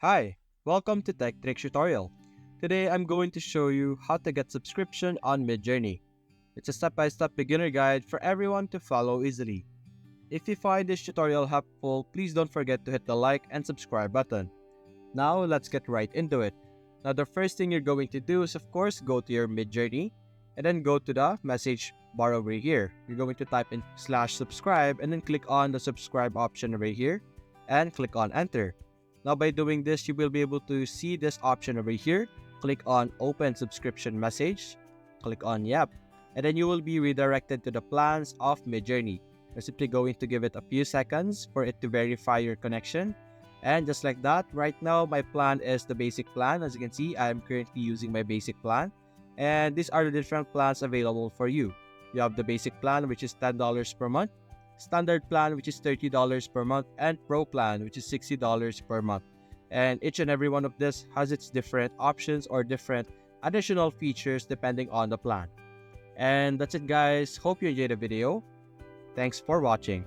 Hi, welcome to Tech Tricks tutorial. Today I'm going to show you how to get subscription on Midjourney. It's a step-by-step beginner guide for everyone to follow easily. If you find this tutorial helpful, please don't forget to hit the like and subscribe button. Now let's get right into it. Now the first thing you're going to do is of course go to your Midjourney and then go to the message bar over here. You're going to type in /subscribe and then click on the subscribe option over here and click on enter. Now by doing this, you will be able to see this option over here. Click on open subscription message, click on yep, and then you will be redirected to the plans of Midjourney. You're simply going to give it a few seconds for it to verify your connection. And just like that, right now my plan is the basic plan. As you can see, I'm currently using my basic plan. And these are the different plans available for you. You have the basic plan, which is $10 per month, standard plan, which is $30 per month, and pro plan, which is $60 per month. And each and every one of this has its different options or different additional features depending on the plan. And that's it guys. Hope you enjoyed the video. Thanks for watching.